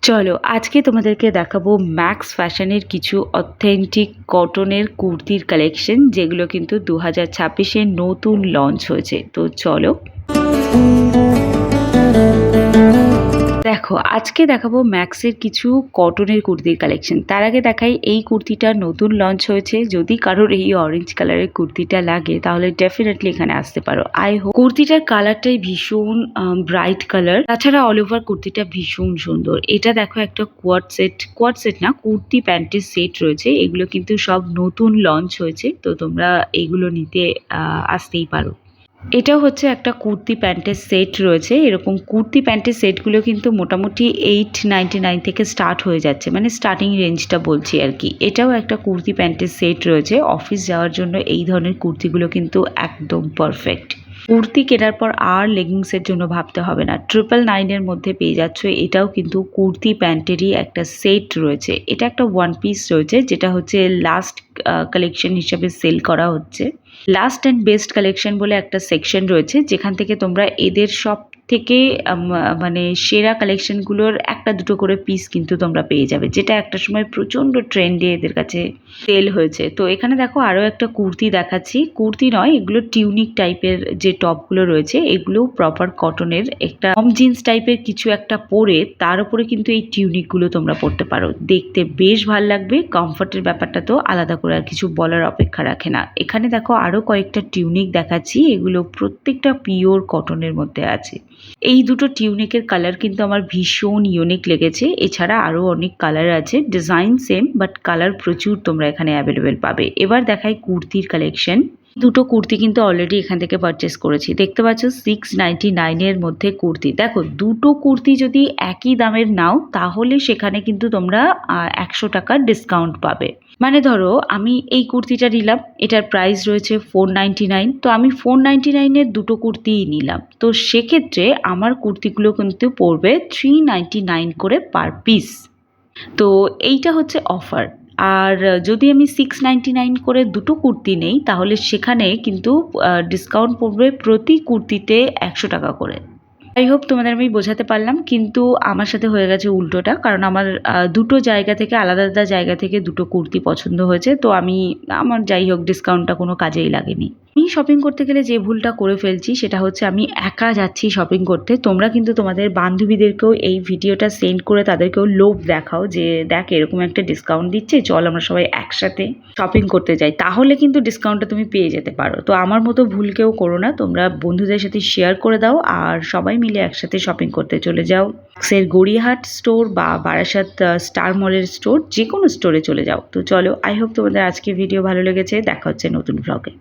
চলো আজকে তোমাদেরকে দেখাবো ম্যাক্স ফ্যাশনের কিছু অথেন্টিক কটনের কুর্তির কালেকশন, যেগুলো কিন্তু 2026-এ নতুন লঞ্চ হয়েছে। তো চলো দেখো, আজকে দেখাবো ম্যাক্সের কিছু কটনের কুর্তির কালেকশন। তার আগে দেখাই এই কুর্তিটা নতুন লঞ্চ হয়েছে। যদি কারোর এই অরেঞ্জ কালারের কুর্তিটা লাগে তাহলে ডেফিনেটলি এখানে আসতে পারো। আই হোপ কুর্তিটার কালারটাই ভীষণ ব্রাইট কালার, তাছাড়া অল ওভার কুর্তিটা ভীষণ সুন্দর। এটা দেখো একটা কোয়াড সেট না, কুর্তি প্যান্টের সেট রয়েছে। এগুলো কিন্তু সব নতুন লঞ্চ হয়েছে, তো তোমরা এইগুলো নিতে আসতেই পারো। এটাও হচ্ছে একটা কুর্তি প্যান্টের সেট রয়েছে। এরকম কুর্তি প্যান্টের সেটগুলো কিন্তু মোটামুটি 899 থেকে স্টার্ট হয়ে যাচ্ছে, মানে স্টার্টিং রেঞ্জটা বলছি আর কি। এটাও একটা কুর্তি প্যান্টের সেট রয়েছে। অফিস যাওয়ার জন্য এই ধরনের কুর্তিগুলো কিন্তু একদম পারফেক্ট। কুর্তি কেনার পর আর লেগিংসের জন্য ভাবতে হবে না। 999-এর মধ্যে পেয়ে যাচ্ছ। এটাও কিন্তু কুর্তি প্যান্টেরই একটা সেট রয়েছে। এটা একটা ওয়ান পিস রয়েছে, যেটা হচ্ছে লাস্ট কালেকশন হিসেবে সেল করা হচ্ছে। লাস্ট অ্যান্ড বেস্ট কালেকশন বলে একটা সেকশন রয়েছে, যেখান থেকে তোমরা এদের সব থেকে মানে সেরা কালেকশনগুলোর একটা দুটো করে পিস কিন্তু তোমরা পেয়ে যাবে, যেটা একটা সময় প্রচণ্ড ট্রেন্ডে এদের কাছে সেল হয়েছে। তো এখানে দেখো আরও একটা কুর্তি দেখাচ্ছি। কুর্তি নয়, এগুলো টিউনিক টাইপের যে টপগুলো রয়েছে, এগুলো প্রপার কটনের। একটা কম জিন্স টাইপের কিছু একটা পরে তার উপরে কিন্তু এই টিউনিকগুলো তোমরা পরতে পারো। দেখতে বেশ ভালো লাগবে। কমফর্টের ব্যাপারটা তো আলাদা করে আর কিছু বলার অপেক্ষা রাখে না। এখানে দেখো আরও কয়েকটা টিউনিক দেখাচ্ছি। এগুলো প্রত্যেকটা পিওর কটনের মধ্যে আছে। এই দুটো টিউনিকের কালার কিন্তু আমার ভীষণ ইউনিক লেগেছে। এছাড়া আরও অনেক কালার আছে, ডিজাইন সেম বাট কালার প্রচুর তোমরা এখানে অ্যাভেলেবেল পাবে। এবার দেখাই কুর্তির কালেকশন। দুটো কুর্তি কিন্তু অলরেডি এখান থেকে পারচেস করেছি। দেখতে পাচ্ছ 699-এর মধ্যে কুর্তি। দেখো, দুটো কুর্তি যদি একই দামের নাও তাহলে সেখানে কিন্তু তোমরা 100 টাকার ডিসকাউন্ট পাবে। মানে ধরো আমি এই কুর্তিটা নিলাম, এটার প্রাইস রয়েছে 499, তো আমি 499-এর দুটো কুর্তিই নিলাম। তো সেক্ষেত্রে আমার কুর্তিগুলো কিন্তু পড়বে 399 করে পার পিস। তো এইটা হচ্ছে অফার। আর যদি আমি 699 করে দুটো কুর্তি নেই তাহলে সেখানে কিন্তু ডিসকাউন্ট পড়বে প্রতি কুর্তিতে 100 টাকা করে। আই হোপ তোমাদের আমি বোঝাতে পারলাম, কিন্তু আমার সাথে হয়ে গেছে উল্টোটা। কারণ আমার দুটো জায়গা থেকে আলাদা আলাদা জায়গা থেকে দুটো কুর্তি পছন্দ হয়েছে, তো আমার যাই হোক ডিসকাউন্টটা কোনো কাজেই লাগেনি। আমি শপিং করতে গেলে যে ভুলটা করে ফেলছি সেটা হচ্ছে আমি একা যাচ্ছি শপিং করতে। তোমরা কিন্তু তোমাদের বান্ধবীদেরকেও এই ভিডিওটা সেন্ড করে তাদেরকেও লোভ দেখাও যে দেখ এরকম একটা ডিসকাউন্ট দিচ্ছে, চল আমরা সবাই একসাথে শপিং করতে যাই, তাহলে কিন্তু ডিসকাউন্টটা তুমি পেয়ে যেতে পারো। তো আমার মতো ভুল কেউ করো না, তোমরা বন্ধুদের সাথে শেয়ার করে দাও আর সবাই মিলে একসাথে শপিং করতে চলে যাও। ম্যাক্সের গড়িয়াহাট স্টোর বা বারাসাত স্টার মলের স্টোর, যে কোনো স্টোরে চলে যাও। তো চলো, আই হোপ তোমাদের আজকে ভিডিও ভালো লেগেছে। দেখা হচ্ছে নতুন ব্লগে।